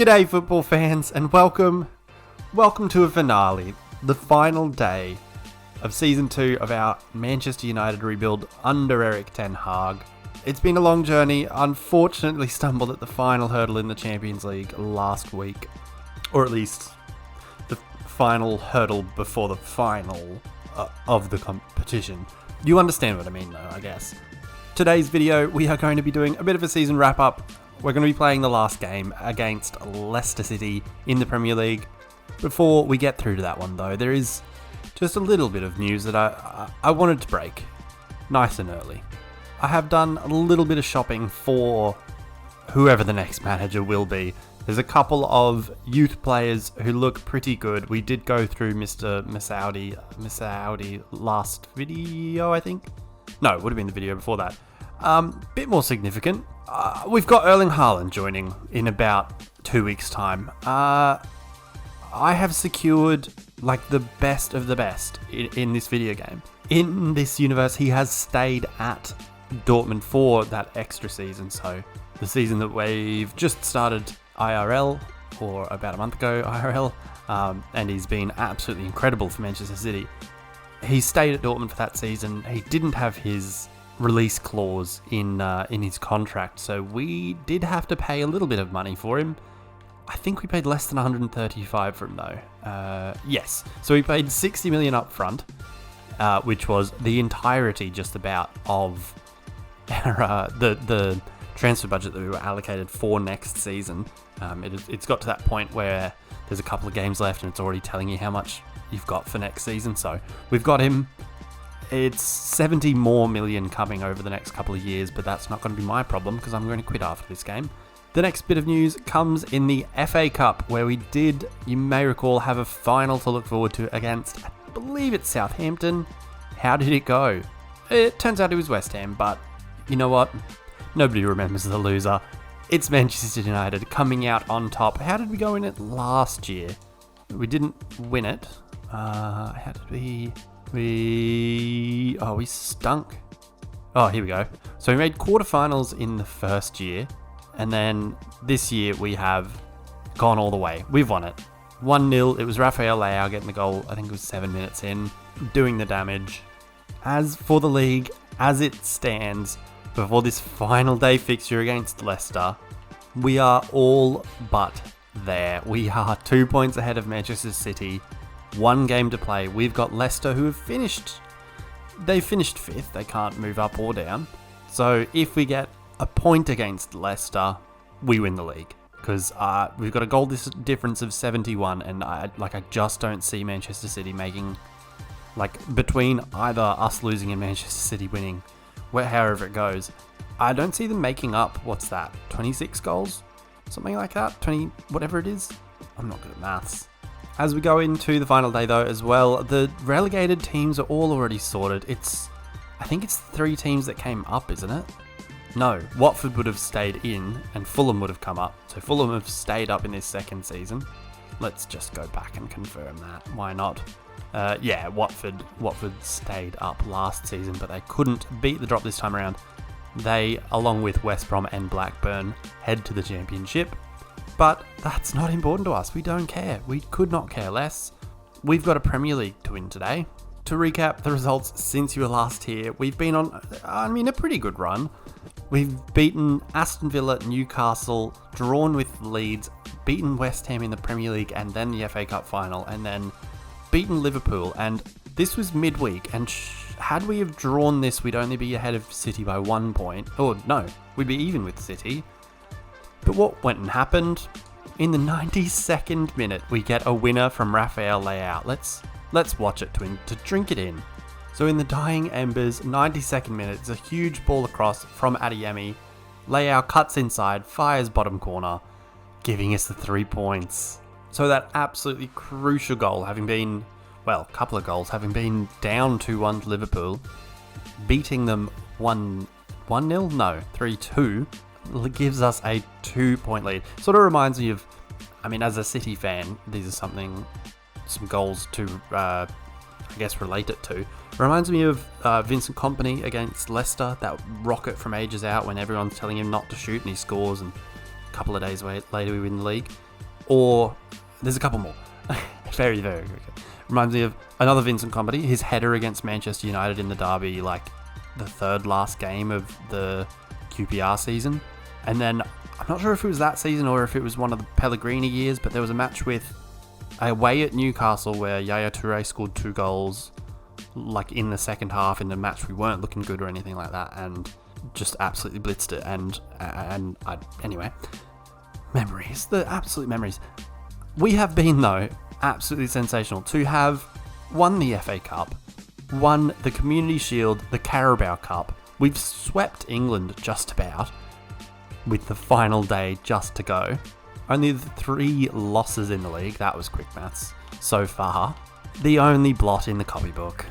G'day football fans and welcome to a finale, the final day of Season 2 of our Manchester United Rebuild under Erik ten Hag. It's been a long journey, unfortunately stumbled at the final hurdle in the Champions League last week, or at least the final hurdle before the final of the competition. You understand what I mean though, I guess. Today's video, we are going to be doing a bit of a season wrap-up. We're going to be playing the last game against Leicester City in the Premier League. Before we get through to that one though, there is just a little bit of news that I wanted to break nice and early. I have done a little bit of shopping for whoever the next manager will be. There's a couple of youth players who look pretty good. We did go through Mr. Misaudi last video, I think. No, it would have been the video before that. Bit more significant. We've got Erling Haaland joining in about 2 weeks' time. I have secured like the best of the best in this video game. In this universe, he has stayed at Dortmund for that extra season. So the season that we've just started IRL, or about a month ago IRL, and he's been absolutely incredible for Manchester City. He stayed at Dortmund for that season. He didn't have his release clause in his contract, so we did have to pay a little bit of money for him. I think we paid less than 135 for him though. Yes, so we paid 60 million up front, which was the entirety just about of our, the transfer budget that we were allocated for next season. It's got to that point where there's a couple of games left and it's already telling you how much you've got for next season. So we've got him. It's 70 more million coming over the next couple of years, but that's not going to be my problem because I'm going to quit after this game. The next bit of news comes in the FA Cup, where we did, you may recall, have a final to look forward to against, I believe it's Southampton. How did it go? It turns out it was West Ham, but you know what? Nobody remembers the loser. It's Manchester United coming out on top. How did we go in it last year? We didn't win it. How did we... We stunk. Oh, here we go. So we made quarterfinals in the first year, and then this year we have gone all the way. We've won it. 1-0. It was Rafael Leao getting the goal. I think it was 7 minutes in, doing the damage. As for the league, as it stands, before this final day fixture against Leicester, we are all but there. We are 2 points ahead of Manchester City. 1 game to play. We've got Leicester, who have finished 5th. They can't move up or down. So if we get a point against Leicester, we win the league. Because we've got a goal difference of 71, and I just don't see Manchester City making, between either us losing and Manchester City winning, however it goes, I don't see them making up, 26 goals? Something like that? 20, whatever it is? I'm not good at maths. As we go into the final day though as well, the relegated teams are all already sorted. I think it's 3 teams that came up, isn't it? No, Watford would have stayed in and Fulham would have come up. So Fulham have stayed up in this second season. Let's just go back and confirm that. Why not? Yeah, Watford stayed up last season, but they couldn't beat the drop this time around. They, along with West Brom and Blackburn, head to the Championship. But that's not important to us. We don't care. We could not care less. We've got a Premier League to win today. To recap the results since you were last here, we've been on, a pretty good run. We've beaten Aston Villa, Newcastle, drawn with Leeds, beaten West Ham in the Premier League and then the FA Cup final, and then beaten Liverpool. And this was midweek, and had we have drawn this, we'd only be ahead of City by 1 point. Oh no, we'd be even with City. But what went and happened? In the 92nd minute, we get a winner from Rafael Leao. Let's watch it to drink it in. So in the dying embers, 92nd minute, it's a huge ball across from Adeyemi. Leao cuts inside, fires bottom corner, giving us the 3 points. So that absolutely crucial goal, couple of goals, having been down 2-1 to Liverpool, beating them 1-0? No, 3-2. Gives us a 2-point lead. Sort of reminds me of, as a City fan, these are some goals to, relate it to. Reminds me of Vincent Kompany against Leicester, that rocket from ages out when everyone's telling him not to shoot and he scores, and a couple of days later we win the league. Or there's a couple more. Very, very good. Reminds me of another Vincent Kompany, his header against Manchester United in the derby, like the third last game of the QPR season. And then I'm not sure if it was that season or if it was one of the Pellegrini years, but there was a match with away at Newcastle where Yaya Toure scored 2 goals like in the second half in the match. We weren't looking good or anything like that, and just absolutely blitzed it. Anyway, memories, the absolute memories. We have been, though, absolutely sensational to have won the FA Cup, won the Community Shield, the Carabao Cup. We've swept England just about, with the final day just to go. Only 3 losses in the league, that was quick maths, so far. The only blot in the copybook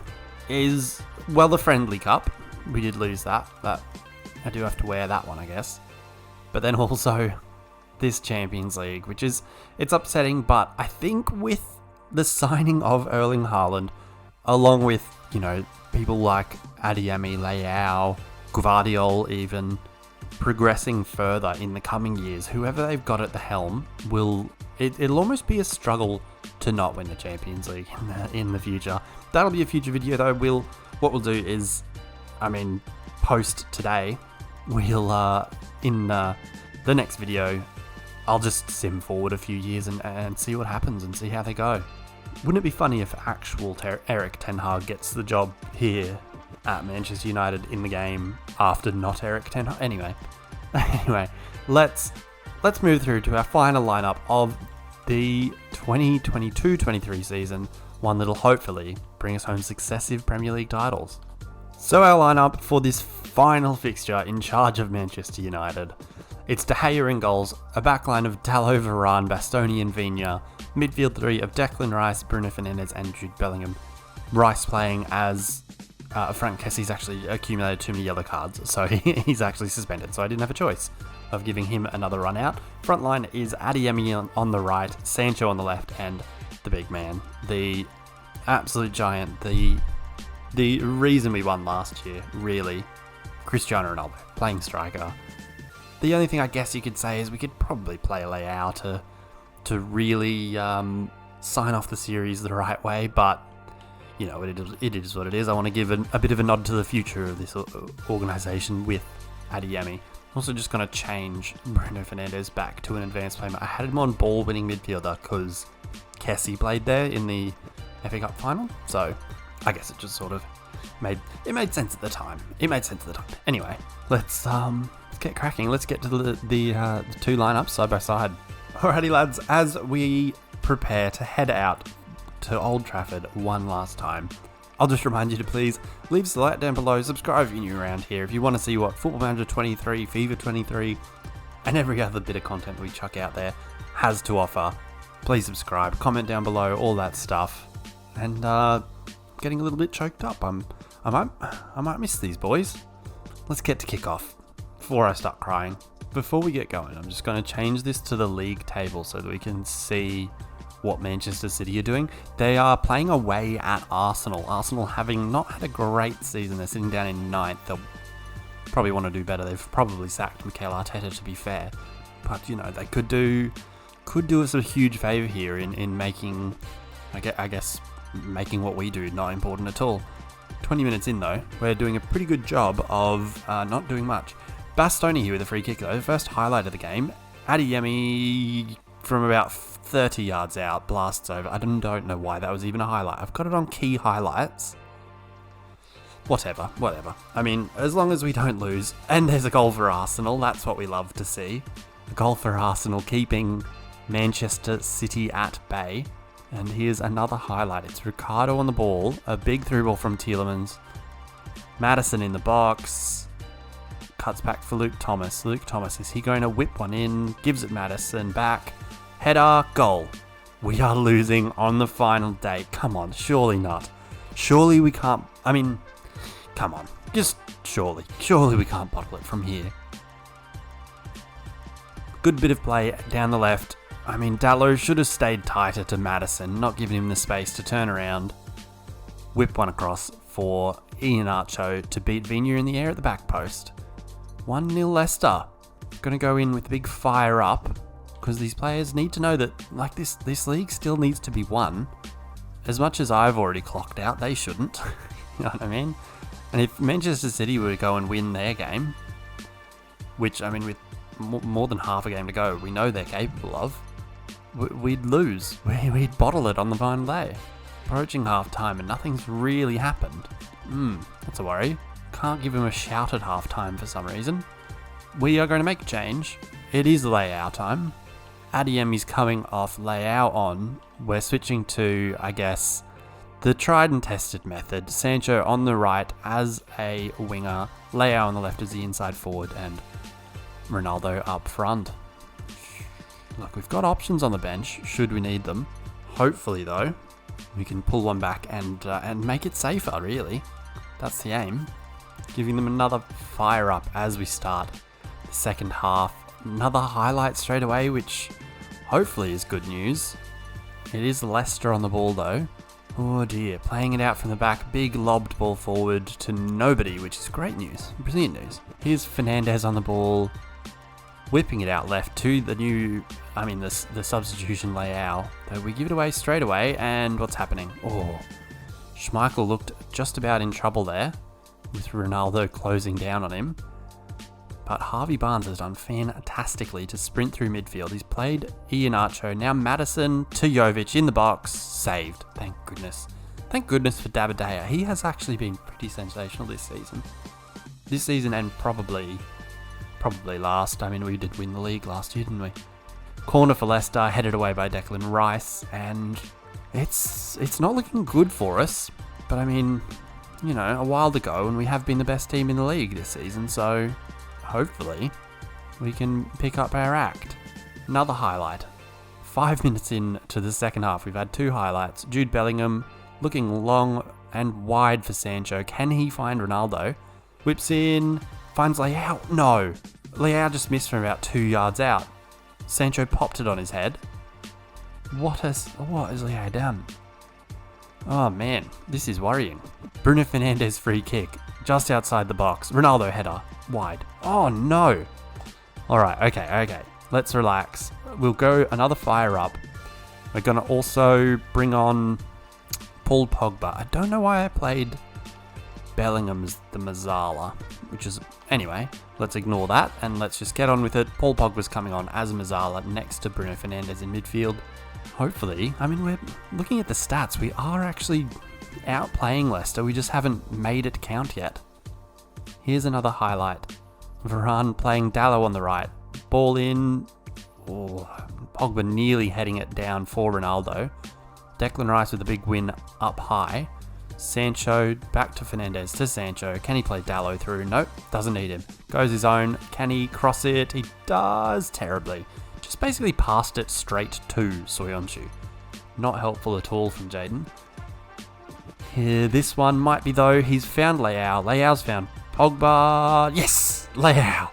is, well, the Friendly Cup. We did lose that, but I do have to wear that one, I guess. But then also this Champions League, which is, it's upsetting, but I think with the signing of Erling Haaland, along with, you know, people like Adeyemi, Leao, Gvardiol even, progressing further in the coming years, whoever they've got at the helm it'll almost be a struggle to not win the Champions League in the future. That'll be a future video though. What we'll do is, post today, we'll in the next video, I'll just sim forward a few years and see what happens and see how they go. Wouldn't it be funny if actual Erik ten Hag gets the job here at Manchester United in the game after not Erik ten Hag? Anyway, let's move through to our final lineup of the 2022-23 season, one that'll hopefully bring us home successive Premier League titles. So our lineup for this final fixture in charge of Manchester United. It's De Gea in goals, a backline of Dalot, Varane, Bastoni and Viña, midfield 3 of Declan Rice, Bruno Fernandes and Jude Bellingham. Rice playing as Frank Kessie's actually accumulated too many yellow cards, so he's actually suspended, so I didn't have a choice of giving him another run out. Front line is Adeyemi on the right, Sancho on the left, and the big man, the absolute giant, the reason we won last year, really, Cristiano Ronaldo, playing striker. The only thing I guess you could say is we could probably play Leao to really sign off the series the right way, but you know, it is what it is. I want to give a bit of a nod to the future of this organisation with Adeyemi. I'm also just going to change Bruno Fernandes back to an advanced player. I had him on ball-winning midfielder because Kessie played there in the FA Cup final, so I guess it just sort of made sense at the time. Anyway, let's get cracking. Let's get to the 2 lineups side by side. Alrighty, lads, as we prepare to head out to Old Trafford one last time, I'll just remind you to please leave us a like down below, subscribe if you're new around here. If you want to see what Football Manager 23, FIFA 23, and every other bit of content we chuck out there has to offer, please subscribe, comment down below, all that stuff. And getting a little bit choked up. I might miss these boys. Let's get to kickoff before I start crying. Before we get going, I'm just going to change this to the league table so that we can see what Manchester City are doing. They are playing away at Arsenal. Arsenal having not had a great season. They're sitting down in 9th. They'll probably want to do better. They've probably sacked Mikel Arteta, to be fair. But, you know, they could do us a huge favour here in making, I guess, making what we do not important at all. 20 minutes in, though, we're doing a pretty good job of not doing much. Bastoni here with a free kick, though. The first highlight of the game. Adeyemi from about 30 yards out, blasts over. I don't know why that was even a highlight. I've got it on key highlights. Whatever. I mean, as long as we don't lose. And there's a goal for Arsenal. That's what we love to see. A goal for Arsenal, keeping Manchester City at bay. And here's another highlight. It's Ricardo on the ball. A big through ball from Tielemans. Maddison in the box. Cuts back for Luke Thomas. Luke Thomas, is he going to whip one in? Gives it Maddison back. Header, goal. We are losing on the final day. Come on, surely not. Surely we can't. I mean, come on. Just surely. Surely we can't bottle it from here. Good bit of play down the left. I mean, Dalot should have stayed tighter to Maddison, not giving him the space to turn around. Whip one across for Iheanacho to beat Viña in the air at the back post. 1-0 Leicester. Going to go in with a big fire up. because these players need to know that like this league still needs to be won. As much as I've already clocked out, they shouldn't. You know what I mean? And if Manchester City were to go and win their game, which, I mean, with more than half a game to go, we know they're capable of, we'd lose. We'd bottle it on the final day. Approaching half-time and nothing's really happened. That's a worry. Can't give him a shout at half-time for some reason. We are going to make a change. It is Leao time. Adeyemi's coming off, Leao on. We're switching to, I guess, the tried and tested method. Sancho on the right as a winger, Leao on the left as the inside forward, and Ronaldo up front. Look, we've got options on the bench should we need them. Hopefully, though, we can pull one back and make it safer, really. That's the aim. Giving them another fire up as we start the second half. Another highlight straight away, which hopefully is good news. It is Leicester on the ball, though. Oh dear, playing it out from the back. Big lobbed ball forward to nobody, which is great news. Brilliant news. Here's Fernandes on the ball. Whipping it out left to the substitution Leao. Though we give it away straight away, and what's happening? Oh, Schmeichel looked just about in trouble there, with Ronaldo closing down on him. But Harvey Barnes has done fantastically to sprint through midfield. He's played Iheanacho, now Maddison to Jovic in the box, saved. Thank goodness. Thank goodness for David De Gea. He has actually been pretty sensational this season. This season and probably last. I mean, we did win the league last year, didn't we? Corner for Leicester, headed away by Declan Rice, and it's not looking good for us. But I mean, you know, a while ago, and we have been the best team in the league this season, so hopefully we can pick up our act. Another highlight. 5 minutes into the second half, we've had two highlights. Jude Bellingham looking long and wide for Sancho. Can he find Ronaldo? Whips in, finds Leao. No, Leao just missed from about 2 yards out. Sancho popped it on his head. What has Leao done? Oh man, this is worrying. Bruno Fernandes free kick, just outside the box. Ronaldo header, wide. Oh no. Alright, okay. Let's relax. We'll go another fire up. We're going to also bring on Paul Pogba. I don't know why I played Bellingham as the Mazzala, which is... Anyway, let's ignore that and let's just get on with it. Paul Pogba's coming on as a Mazzala next to Bruno Fernandes in midfield. Hopefully, I mean, we're looking at the stats. We are actually outplaying Leicester. We just haven't made it count yet. Here's another highlight. Varane playing Dalot on the right. Ball in. Oh, Pogba nearly heading it down for Ronaldo. Declan Rice with a big win up high. Sancho back to Fernandes to Sancho. Can he play Dalot through? Nope, doesn't need him. Goes his own. Can he cross it? He does terribly. Just basically passed it straight to Soyuncu. Not helpful at all from Jadon. Here, this one might be though. He's found Leao. Leao's found Pogba. Yes, Leao.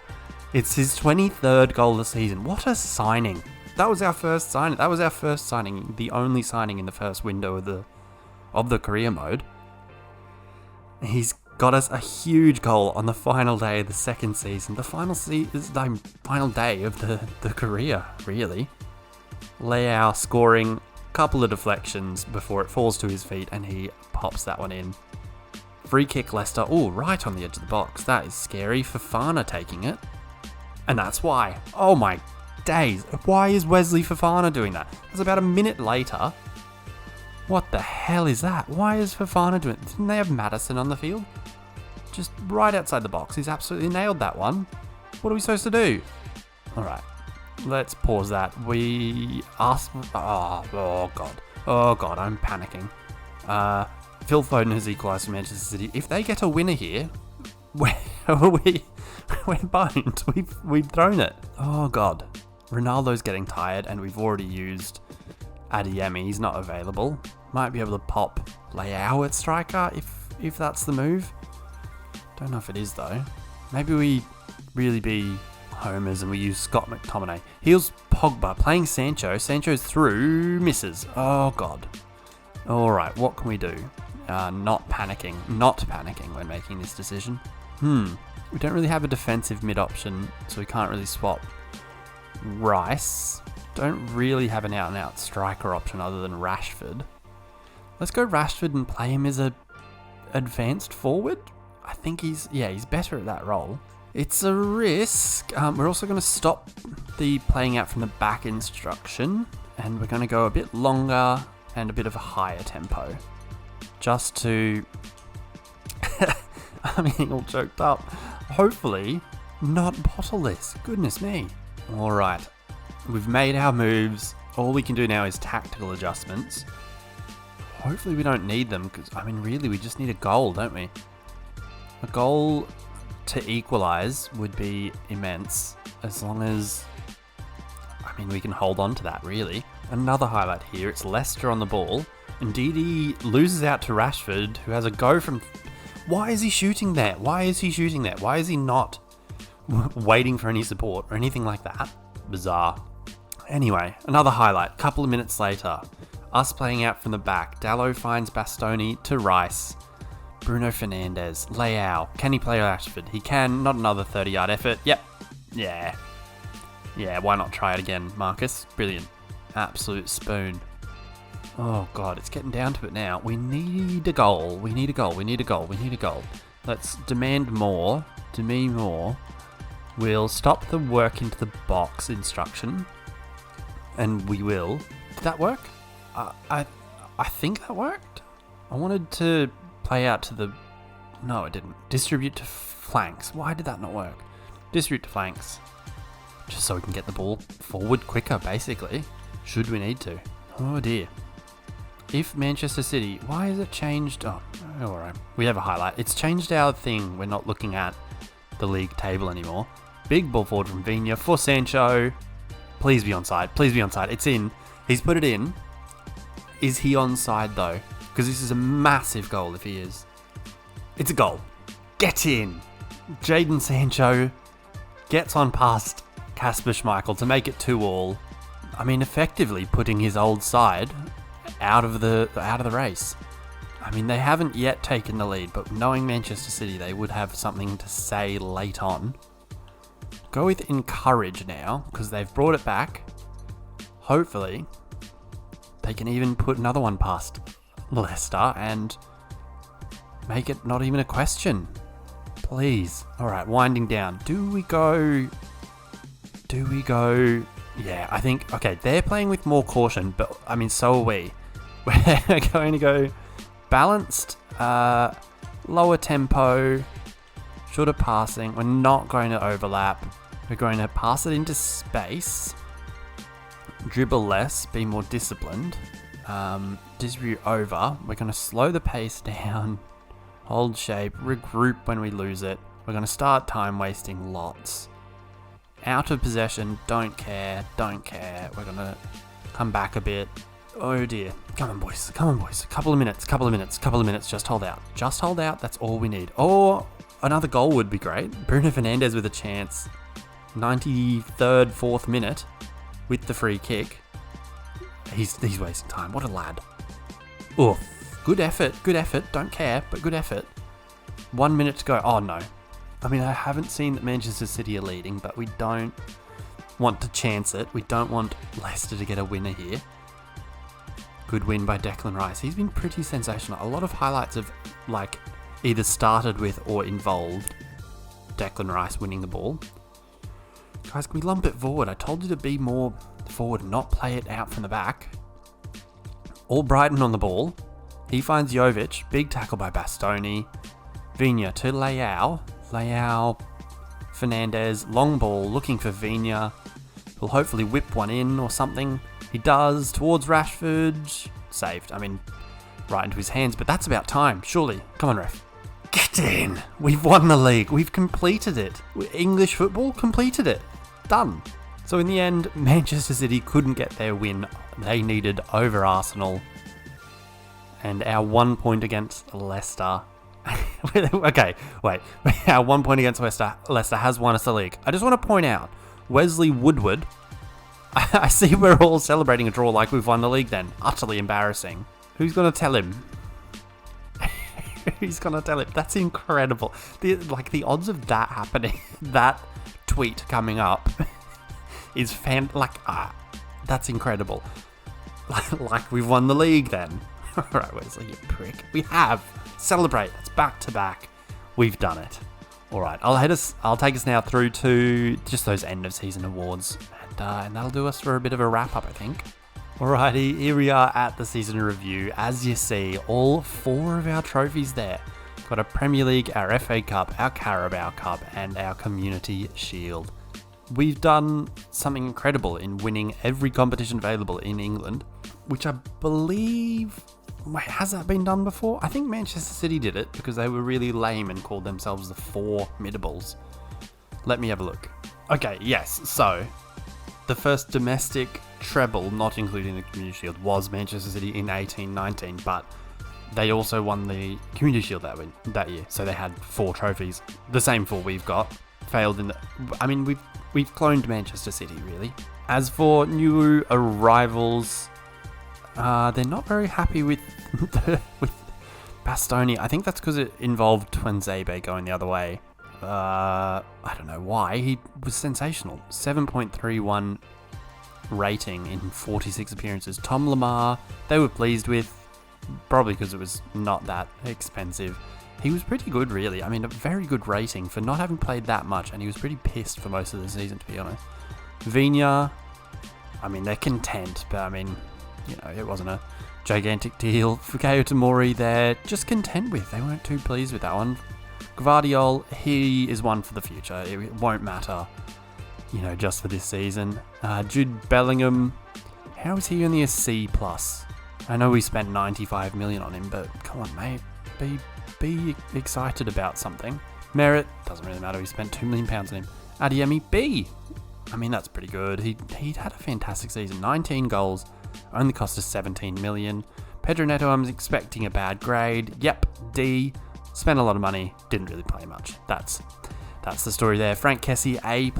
It's his 23rd goal of the season. What a signing. That was our first signing. The only signing in the first window of the career mode. He's got us a huge goal on the final day of the second season. The final day of the career, really. Leao scoring a couple of deflections before it falls to his feet and he pops that one in. Free kick Leicester. Oh, right on the edge of the box. That is scary. Fofana taking it. And that's why. Oh my days. Why is Wesley Fofana doing that? That's about a minute later. What the hell is that? Why is Fofana doing it? Didn't they have Maddison on the field? Just right outside the box. He's absolutely nailed that one. What are we supposed to do? Alright. Let's pause that. We asked... Oh god, I'm panicking. Phil Foden has equalised for Manchester City. If they get a winner here, we're boned. We've thrown it. Oh god. Ronaldo's getting tired and we've already used Adeyemi. He's not available. Might be able to pop Leao at striker if that's the move. Don't know if it is though. Maybe we really be homers and we use Scott McTominay. Here's Pogba playing Sancho. Sancho's through, misses. Oh god. Alright, what can we do? Not panicking when making this decision. We don't really have a defensive mid option, so we can't really swap Rice. Don't really have an out-and-out striker option other than Rashford. Let's go Rashford and play him as a advanced forward. I think he's better at that role. It's a risk. We're also going to stop the playing out from the back instruction, and we're going to go a bit longer and a bit of a higher tempo. Just to... I'm getting all choked up. Hopefully not bottle this. Goodness me. Alright. We've made our moves. All we can do now is tactical adjustments. Hopefully we don't need them, because, I mean, really, we just need a goal, don't we? A goal to equalise would be immense, as long as, I mean, we can hold on to that, really. Another highlight here, it's Leicester on the ball. Ndidi loses out to Rashford, who has a go from... Why is he shooting there? Why is he shooting there? Why is he not waiting for any support or anything like that? Bizarre. Anyway, another highlight. Couple of minutes later, us playing out from the back. Dalot finds Bastoni to Rice. Bruno Fernandes. Leao. Can he play Rashford? He can. Not another 30-yard effort. Yep. Yeah. Yeah, why not try it again, Marcus? Brilliant. Absolute spoon. Oh, God, it's getting down to it now. We need a goal. We need a goal. We need a goal. We need a goal. Let's demand more. To me, more. We'll stop the work into the box instruction. And we will. Did that work? I think that worked. I wanted to play out to the... No, it didn't. Distribute to flanks. Why did that not work? Distribute to flanks. Just so we can get the ball forward quicker, basically. Should we need to. Oh, dear. If Manchester City... Why has it changed? Oh, alright. We have a highlight. It's changed our thing. We're not looking at the league table anymore. Big ball forward from Viña for Sancho. Please be onside. Please be onside. It's in. He's put it in. Is he onside, though? Because this is a massive goal if he is. It's a goal. Get in. Jadon Sancho gets on past Kasper Schmeichel to make it 2-2. I mean, effectively putting his old side out of the race. I mean, they haven't yet taken the lead, but knowing Manchester City, they would have something to say late on. Go with encourage now, because they've brought it back. Hopefully, they can even put another one past Leicester and make it not even a question. Please. Alright, winding down. Do we go... Yeah, I think... Okay, they're playing with more caution, but, I mean, so are we. We're going to go balanced, lower tempo, shorter passing. We're not going to overlap. We're going to pass it into space. Dribble less, be more disciplined. Distribute over. We're going to slow the pace down. Hold shape. Regroup when we lose it. We're going to start time wasting lots. Out of possession. Don't care. Don't care. We're going to come back a bit. Oh dear. Come on, boys. Come on, boys. Couple of minutes. Just hold out. Just hold out. That's all we need. Or another goal would be great. Bruno Fernandes with a chance. 93rd, 4th minute with the free kick. He's wasting time. What a lad. Oof. Good effort. Don't care, but good effort. 1 minute to go. Oh no. I mean, I haven't seen that Manchester City are leading, but we don't want to chance it. We don't want Leicester to get a winner here. Good win by Declan Rice. He's been pretty sensational. A lot of highlights have, like, either started with or involved Declan Rice winning the ball. Guys, can we lump it forward? I told you to be more forward, not play it out from the back. All Brighton on the ball. He finds Jovic. Big tackle by Bastoni. Viña to Leao. Leao. Fernandes. Long ball. Looking for Viña. He'll hopefully whip one in or something. He does. Towards Rashford. Saved. I mean, right into his hands. But that's about time. Surely. Come on, ref. Get in. We've won the league. We've completed it. English football completed it. Done. So in the end, Manchester City couldn't get their win they needed over Arsenal. And our 1 point against Leicester. Okay, wait. Our 1 point against Leicester has won us the league. I just want to point out, Wesley Woodward. I see we're all celebrating a draw like we've won the league then. Utterly embarrassing. Who's going to tell him? Who's going to tell him? That's incredible. The odds of that happening, that tweet coming up, is That's incredible. Like we've won the league then. Alright, Wesley, you prick. We have. Celebrate. It's back to back. We've done it. Alright, I'll take us now through to just those end of season awards. And that'll do us for a bit of a wrap up, I think. Alrighty, here we are at the season review. As you see, all 4 of our trophies there. Got a Premier League, our FA Cup, our Carabao Cup, and our Community Shield. We've done something incredible in winning every competition available in England, which I believe... Wait, has that been done before? I think Manchester City did it because they were really lame and called themselves the 4 Middables. Let me have a look. Okay, yes, so the first domestic treble, not including the Community Shield, was Manchester City in 18-19, but they also won the Community Shield that year, so they had 4 trophies. The same 4 we've got. Failed in the... I mean, we've cloned Manchester City, really. As for new arrivals, they're not very happy with with Bastoni. I think that's because it involved Twinzebe going the other way. I don't know why. He was sensational. 7.31 rating in 46 appearances. Tom Lamar, they were pleased with, probably because it was not that expensive. He was pretty good, really. I mean, a very good rating for not having played that much, and he was pretty pissed for most of the season, to be honest. Vigna, I mean, they're content, but I mean, you know, it wasn't a gigantic deal. Fikayo Tomori, they're just content with. They weren't too pleased with that one. Gvardiol, he is one for the future. It won't matter, you know, just for this season. Jude Bellingham, how is he only a C+? I know we spent 95 million on him, but come on, mate. Be excited about something. Merritt, doesn't really matter. We spent £2 million on him. Adeyemi, B. I mean, that's pretty good. He'd had a fantastic season. 19 goals. Only cost us 17 million. Pedro Neto, I'm expecting a bad grade. Yep, D. Spent a lot of money. Didn't really play much. That's the story there. Frank Kessie, A+.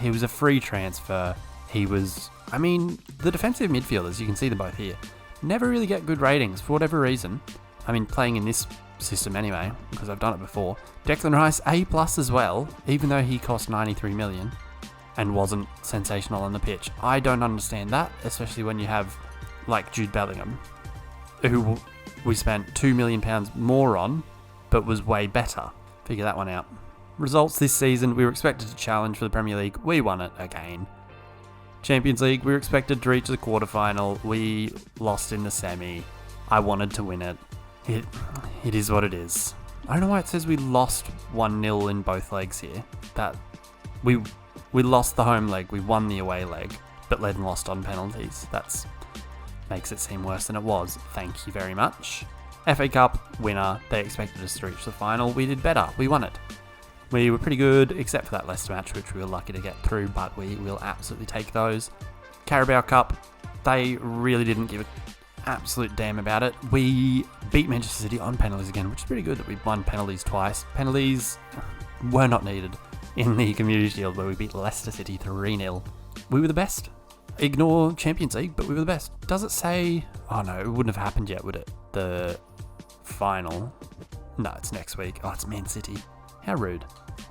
He was a free transfer. He was... I mean, the defensive midfielders, you can see them both here, never really get good ratings for whatever reason. I mean, playing in this system anyway, because I've done it before. Declan Rice, A+ as well, even though he cost 93 million and wasn't sensational on the pitch. I don't understand that, especially when you have, like, Jude Bellingham, who we spent £2 million more on, but was way better. Figure that one out. Results this season, we were expected to challenge for the Premier League. We won it again. Champions League, we were expected to reach the quarterfinal. We lost in the semi. I wanted to win it. It is what it is. I don't know why it says we lost 1-0 in both legs here. That we lost the home leg, we won the away leg, but led and lost on penalties. That makes it seem worse than it was. Thank you very much. FA Cup winner. They expected us to reach the final. We did better. We won it. We were pretty good, except for that Leicester match, which we were lucky to get through, but we will absolutely take those. Carabao Cup. They really didn't give an absolute damn about it. We beat Manchester City on penalties again, which is pretty good that we won penalties twice. Penalties were not needed in the Community Shield, where we beat Leicester City 3-0. We were the best. Ignore Champions League, but we were the best. Does it say... Oh no, it wouldn't have happened yet, would it? The final? No, it's next week. Oh, it's Man City. How rude.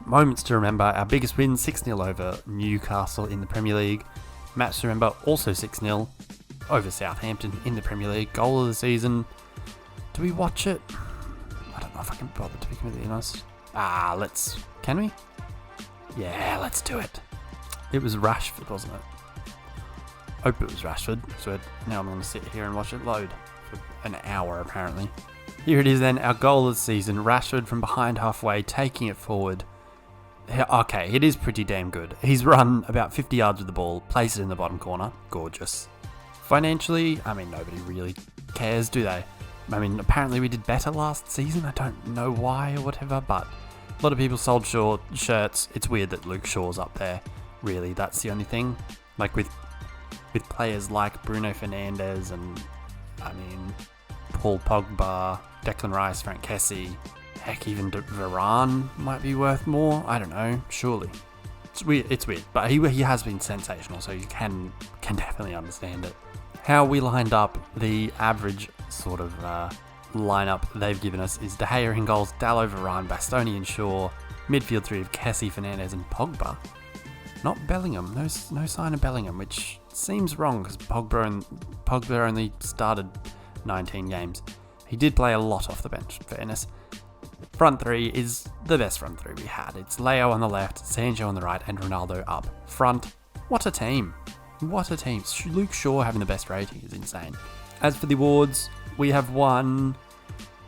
Moments to remember. Our biggest win, 6-0 over Newcastle in the Premier League. Match to remember, also 6-0 over Southampton in the Premier League. Goal of the season. Do we watch it? I don't know if I can bother, to be completely honest. Can we? Yeah, let's do it. It was Rashford, wasn't it? Hope it was Rashford. So now I'm going to sit here and watch it load for an hour, apparently. Here it is then, our goal of the season. Rashford from behind halfway, taking it forward. Okay, it is pretty damn good. He's run about 50 yards with the ball, placed it in the bottom corner. Gorgeous. Financially, I mean, nobody really cares, do they? I mean, apparently we did better last season. I don't know why or whatever, but a lot of people sold shirts. It's weird that Luke Shaw's up there. Really, that's the only thing. Like with players like Bruno Fernandes and, I mean, Paul Pogba, Declan Rice, Frank Kessie, heck, even Varane might be worth more. I don't know, surely. It's weird, but he has been sensational, so you can definitely understand it. How we lined up, the average sort of lineup they've given us is De Gea in goals, Dalot, Varane, Bastoni and Shaw, midfield 3 of Kessie, Fernandes and Pogba. Not Bellingham, no sign of Bellingham, which seems wrong because Pogba only started 19 games. He did play a lot off the bench, in fairness. Front three is the best front three we had. It's Leo on the left, Sancho on the right, and Ronaldo up front. What a team. What a team. Luke Shaw having the best rating is insane. As for the awards, we have won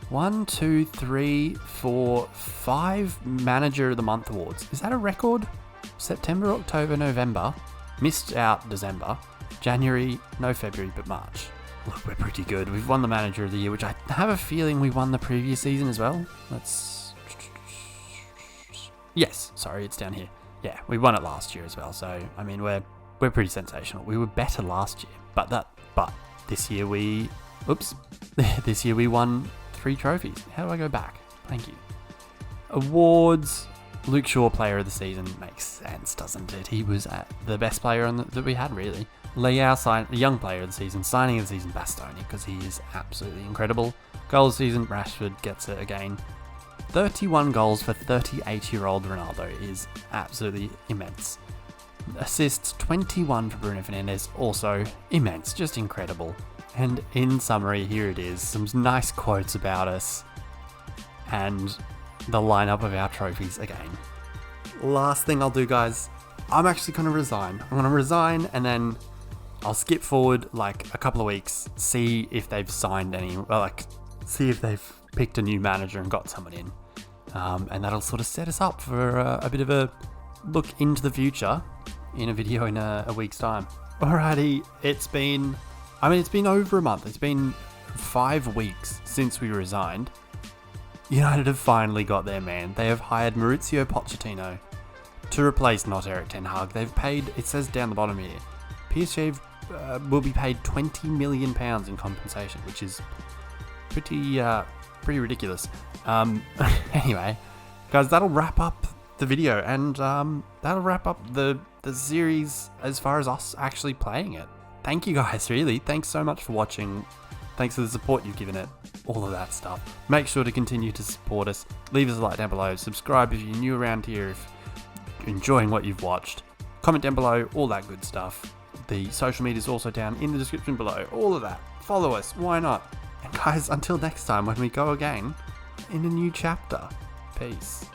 5 Manager of the Month awards. Is that a record? September, October, November. Missed out December. January, no February, but March. Look, we're pretty good. We've won the Manager of the Year, which I have a feeling we won the previous season as well. Yes, sorry, it's down here. Yeah, we won it last year as well. So, I mean, we're pretty sensational. We were better last year, but this year we won 3 trophies. How do I go back? Thank you. Awards. Luke Shaw, Player of the Season, makes sense, doesn't it? He was the best player that we had, really. Leao, Young Player of the Season, Signing of the Season, Bastoni, because he is absolutely incredible. Goal of the Season, Rashford gets it again. 31 goals for 38-year-old Ronaldo is absolutely immense. Assists, 21 for Bruno Fernandes, also immense, just incredible. And in summary, here it is, some nice quotes about us, and the lineup of our trophies again. Last thing I'll do, guys, I'm actually going to resign. I'm going to resign, and then I'll skip forward like a couple of weeks, see if they've signed see if they've picked a new manager and got someone in. And that'll sort of set us up for a bit of a look into the future in a video in a week's time. Alrighty, it's been over a month. It's been 5 weeks since we resigned. United have finally got their man. They have hired Mauricio Pochettino to replace not Erik ten Hag. They've paid, it says down the bottom here, PSG will be paid £20 million in compensation, which is pretty ridiculous. Anyway, guys, that'll wrap up the video, and that'll wrap up the series as far as us actually playing it. Thank you guys, really. Thanks so much for watching. Thanks for the support you've given it. All of that stuff. Make sure to continue to support us. Leave us a like down below. Subscribe if you're new around here, if you're enjoying what you've watched. Comment down below, all that good stuff. The social media is also down in the description below. All of that. Follow us. Why not? And guys, until next time when we go again in a new chapter. Peace.